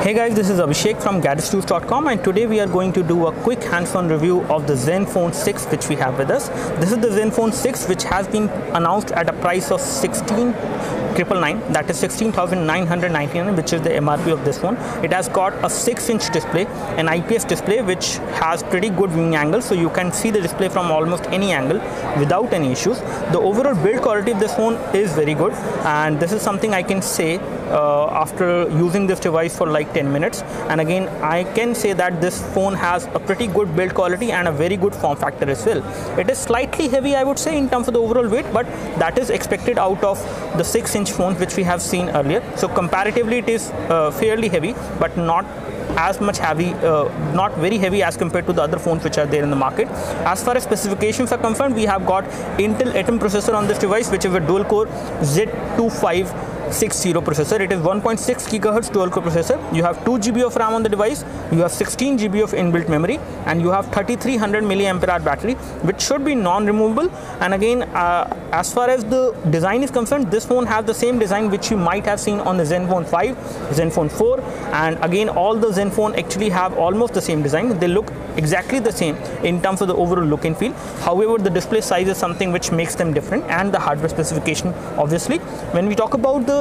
Hey guys, this is Abhishek from gadgetsnews.com, and today we are going to do a quick hands-on review of the Zenfone 6 which we have with us. This is the Zenfone 6 which has been announced at a price of 16,999, that is 16,999, which is the MRP of this phone. It has got a 6-inch display, an IPS display which has pretty good viewing angle, so you can see the display from almost any angle without any issues. The overall build quality of this phone is very good, and this is something I can say after using this device for like 10 minutes. And again, I can say that this phone has a pretty good build quality and a very good form factor as well. It is slightly heavy, I would say, in terms of the overall weight, but that is expected out of the 6-inch phones which we have seen earlier. So comparatively it is fairly heavy, but not as much heavy, not very heavy as compared to the other phones which are there in the market. As far as specifications are concerned, we have got Intel Atom processor on this device, which is a dual core Z2560 processor. It is 1.6 GHz dual core processor. You have 2 GB of RAM on the device, you have 16 GB of inbuilt memory, and you have 3300 mAh battery, which should be non-removable. And again, as far as the design is concerned, this phone has the same design which you might have seen on the Zenfone 5, Zenfone 4, and again all the Zenfone actually have almost the same design. They look exactly the same in terms of the overall look and feel. However, the display size is something which makes them different, and the hardware specification obviously. When we talk about the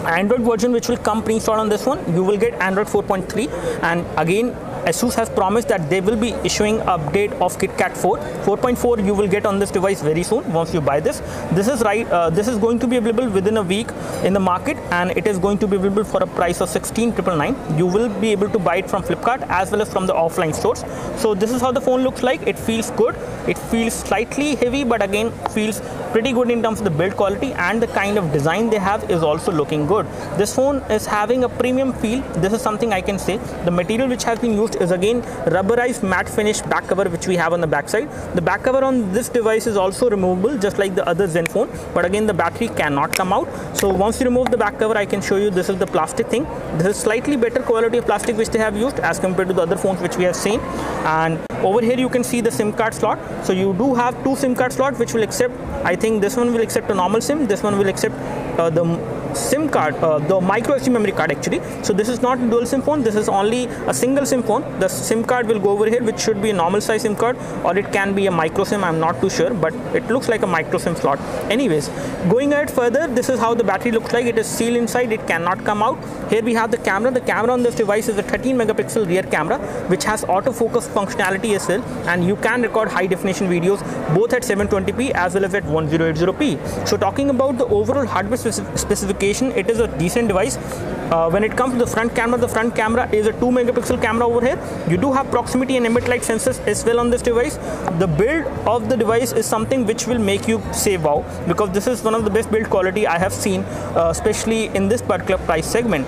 Android version which will come pre-installed on this one, you will get Android 4.3, and again Asus has promised that they will be issuing an update of KitKat 4. 4.4 you will get on this device very soon once you buy this. This is going to be available within a week in the market, and it is going to be available for a price of 16,999. You will be able to buy it from Flipkart as well as from the offline stores. So this is how the phone looks like. It feels good. It feels slightly heavy, but again feels pretty good in terms of the build quality, and the kind of design they have is also looking good. This phone is having a premium feel. This is something I can say. The material which has been used is again rubberized matte finish back cover which we have on the back side. The back cover on this device is also removable, just like the other Zenfone, but again the battery cannot come out. So once you remove the back cover, I can show you this is the plastic thing. This is slightly better quality of plastic which they have used as compared to the other phones which we have seen. And over here you can see the SIM card slot. So you do have 2 SIM card slots which will accept, I think this one will accept a normal SIM, this one will accept the SIM card, the micro SD memory card actually. So this is not a dual SIM phone, this is only a single SIM phone. The SIM card will go over here, which should be a normal size SIM card, or it can be a micro SIM, I'm not too sure, but it looks like a micro SIM slot. Anyways, going ahead further, this is how the battery looks like. It is sealed inside, it cannot come out. Here we have the camera. The camera on this device is a 13 megapixel rear camera which has autofocus functionality as well, and you can record high definition videos both at 720p as well as at 1080p. So talking about the overall hardware specification, it is a decent device. When it comes to the front camera is a 2 megapixel camera over here. You do have proximity and ambient light sensors as well on this device. The build of the device is something which will make you say wow, because this is one of the best build quality I have seen, especially in this particular price segment.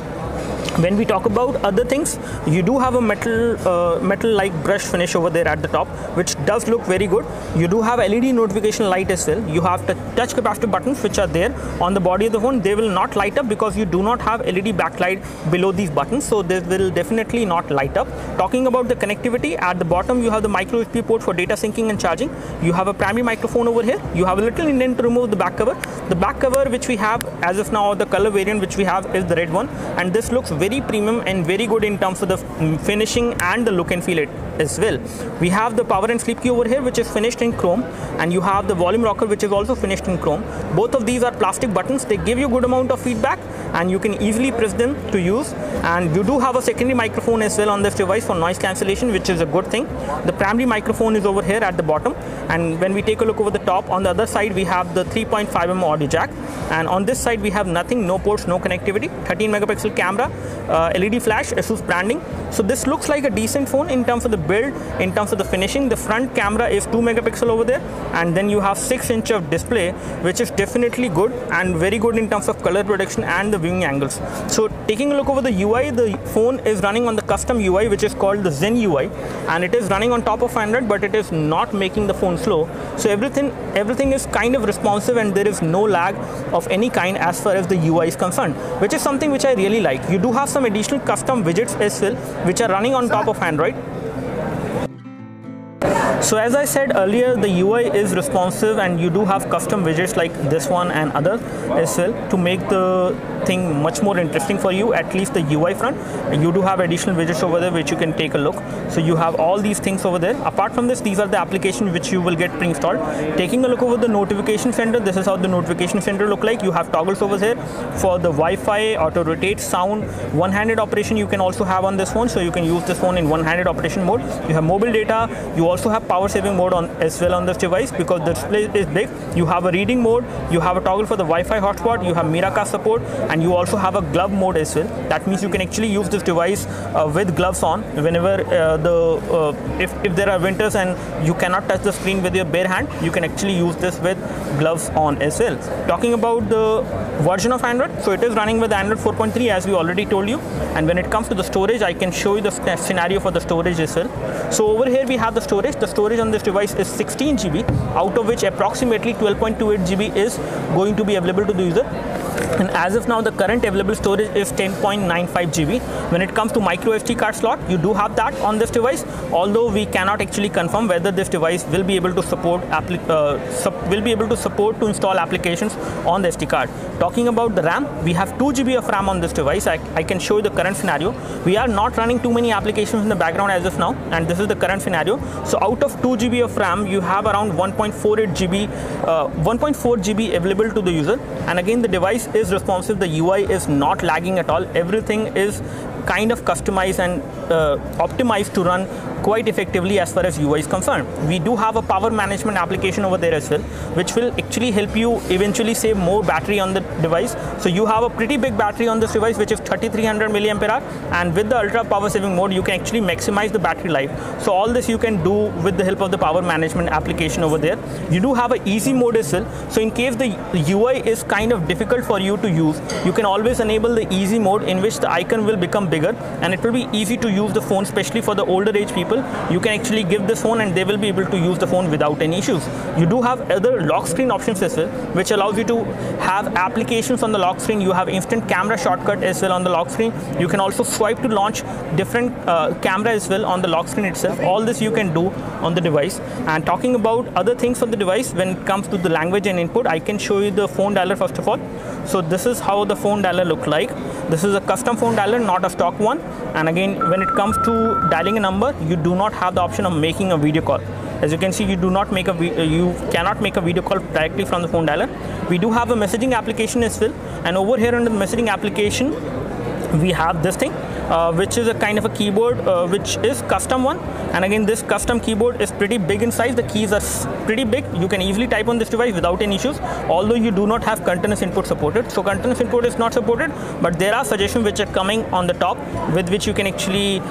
When we talk about other things, you do have a metal like brush finish over there at the top, which does look very good. You do have LED notification light as well. You have the touch capacitive buttons which are there on the body of the phone. They will not light up because you do not have LED backlight below these buttons, so they will definitely not light up. Talking about the connectivity, at the bottom you have the micro USB port for data syncing and charging. You have a primary microphone over here. You have a little indent to remove the back cover. The back cover which we have as of now, the color variant which we have is the red one, and this looks very premium and very good in terms of the finishing and the look and feel it as well. We have the power and sleep key over here which is finished in chrome, and you have the volume rocker which is also finished in chrome. Both of these are plastic buttons. They give you good amount of feedback and you can easily press them to use, and you do have a secondary microphone as well on this device for noise cancellation, which is a good thing. The primary microphone is over here at the bottom, and when we take a look over the top, on the other side we have the 3.5mm audio jack, and on this side we have nothing, no ports, no connectivity. 13 megapixel camera, LED flash, Asus branding. So this looks like a decent phone in terms of the build, in terms of the finishing. The front camera is 2 megapixel over there, and then you have 6-inch of display, which is definitely good and very good in terms of color production and the viewing angles. So taking a look over the UI, the phone is running on the custom UI which is called the Zen UI, and it is running on top of Android, but it is not making the phone slow. So everything is kind of responsive, and there is no lag of any kind as far as the UI is concerned, which is something which I really like. You do have some additional custom widgets as well which are running on top of Android. So as I said earlier, the UI is responsive, and you do have custom widgets like this one and other as well to make the thing much more interesting for you, at least the UI front. You do have additional widgets over there which you can take a look. So you have all these things over there. Apart from this, these are the applications which you will get pre-installed. Taking a look over the notification center, this is how the notification center look like. You have toggles over here for the Wi-Fi, auto rotate, sound, one-handed operation you can also have on this phone, so you can use this phone in one-handed operation mode. You have mobile data, you also have power saving mode on as well on this device because the display is big. You have a reading mode, you have a toggle for the Wi-Fi hotspot, you have Miracast support, and you also have a glove mode as well. That means you can actually use this device with gloves on whenever if there are winters and you cannot touch the screen with your bare hand, you can actually use this with gloves on as well. Talking about the version of Android, so it is running with Android 4.3 as we already told you. And when it comes to the storage, I can show you the scenario for the storage as well. So over here we have the storage. The storage on this device is 16 GB, out of which approximately 12.28 GB is going to be available to the user. And as of now, the current available storage is 10.95 GB. When it comes to micro SD card slot, you do have that on this device, although we cannot actually confirm whether this device will be able to support to install applications on the SD card. Talking about the RAM, we have 2 GB of RAM on this device. I can show you the current scenario. We are not running too many applications in the background as of now, and this is the current scenario. So out of 2 GB of RAM, you have around 1.4 GB available to the user. And again, the device is responsive. The UI is not lagging at all. Everything is kind of customized and optimized to run quite effectively as far as UI is concerned. We do have a power management application over there as well, which will actually help you eventually save more battery on the device. So you have a pretty big battery on this device, which is 3300 mAh, and with the ultra power saving mode, you can actually maximize the battery life. So all this you can do with the help of the power management application over there. You do have an easy mode as well. So in case the UI is kind of difficult for you to use, you can always enable the easy mode, in which the icon will become bigger and it will be easy to use the phone, especially for the older age people. You can actually give this phone and they will be able to use the phone without any issues. You do have other lock screen options as well, which allows you to have applications on the lock screen. You have instant camera shortcut as well on the lock screen. You can also swipe to launch different camera as well on the lock screen itself. All this you can do on the device. And talking about other things on the device, when it comes to the language and input, I can show you the phone dialer first of all. So this is how the phone dialer look like. This is a custom phone dialer, not a stock one. And again, when it comes to dialing a number, you do not have the option of making a video call. As you can see, you cannot make a video call directly from the phone dialer. We do have a messaging application as well, and over here under the messaging application, we have this thing, which is a kind of a keyboard, which is custom one. And again, this custom keyboard is pretty big in size. The keys are pretty big. You can easily type on this device without any issues, although you do not have continuous input supported. So continuous input is not supported, but there are suggestions which are coming on the top, with which you can actually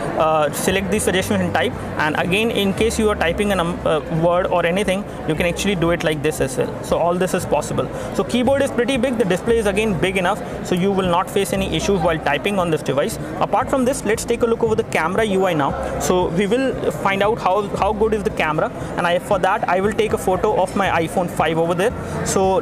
select these suggestions and type. And again, in case you are typing a word or anything, you can actually do it like this as well. So all this is possible. So keyboard is pretty big. The display is again big enough, so you will not face any issues while typing on this device. Apart from this, let's take a look over the camera UI now. So we will find out how good is the camera, and for that I will take a photo of my iPhone 5 over there. So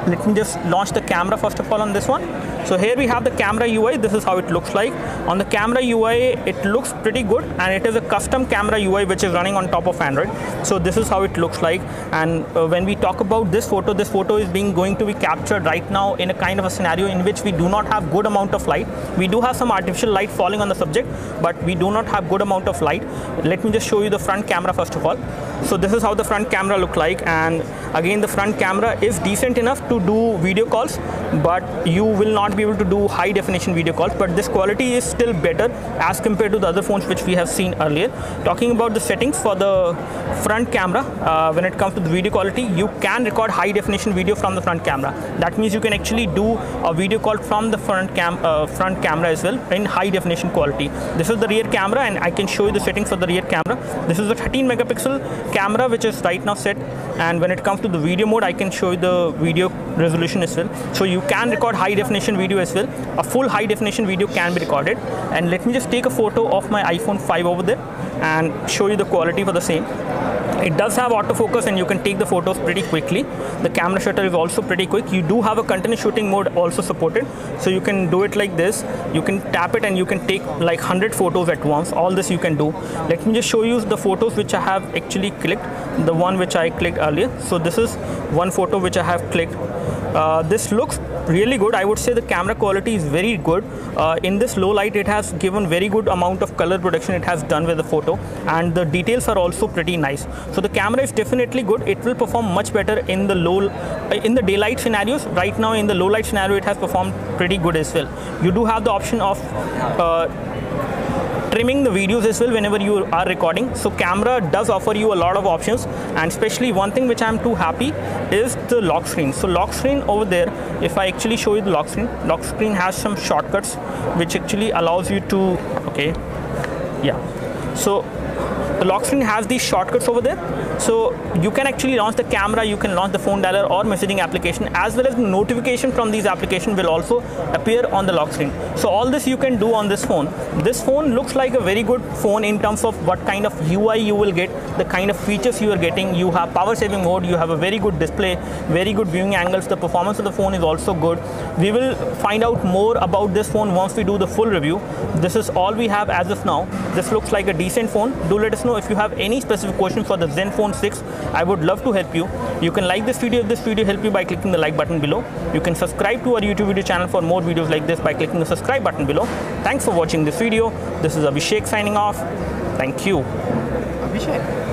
let me just launch the camera first of all on this one. So here we have the camera UI. This is how it looks like. On the camera UI, it looks pretty good, and it is a custom camera UI which is running on top of Android. So this is how it looks like. And when we talk about this photo is going to be captured right now in a kind of a scenario in which we do not have good amount of light. We do have some artificial light falling on the subject, but we do not have good amount of light. Let me just show you the front camera first of all. So this is how the front camera look like, and again, the front camera is decent enough to do video calls, but you will not be able to do high definition video calls, but this quality is still better as compared to the other phones which we have seen earlier. Talking about the settings for the front camera, when it comes to the video quality, you can record high definition video from the front camera. That means you can actually do a video call from the front camera as well in high definition quality. This is the rear camera, and I can show you the settings for the rear camera. This is a 13 megapixel camera which is right now set, and when it comes to the video mode, I can show you the video resolution as well. So you can record high definition video as well. A full high definition video can be recorded. And let me just take a photo of my iPhone 5 over there and show you the quality for the same. It does have autofocus and you can take the photos pretty quickly. The camera shutter is also pretty quick. You do have a continuous shooting mode also supported. So you can do it like this. You can tap it and you can take like 100 photos at once. All this you can do. Let me just show you the photos which I have actually clicked. The one which I clicked earlier. So this is one photo which I have clicked. This looks really good. I would say the camera quality is very good. In this low light, it has given very good amount of color production it has done with the photo, and the details are also pretty nice. So the camera is definitely good. It will perform much better in the daylight scenarios. Right now in the low light scenario, it has performed pretty good as well. You do have the option of trimming the videos as well whenever you are recording. So camera does offer you a lot of options, and especially one thing which I am too happy is the lock screen. So lock screen over there, if I actually show you the lock screen has some shortcuts which actually allows you to, okay, yeah. So the lock screen has these shortcuts over there. So you can actually launch the camera, you can launch the phone dialer or messaging application, as well as the notification from these applications will also appear on the lock screen. So all this you can do on this phone. This phone looks like a very good phone in terms of what kind of UI you will get, the kind of features you are getting. You have power saving mode, you have a very good display, very good viewing angles. The performance of the phone is also good. We will find out more about this phone once we do the full review. This is all we have as of now. This looks like a decent phone. Do let us know if you have any specific question for the Zenfone 6. I would love to help you. You can like this video if this video helped you by clicking the like button below. You can subscribe to our YouTube video channel for more videos like this by clicking the subscribe button below. Thanks for watching this video. This is Abhishek signing off. Thank you. Abhishek.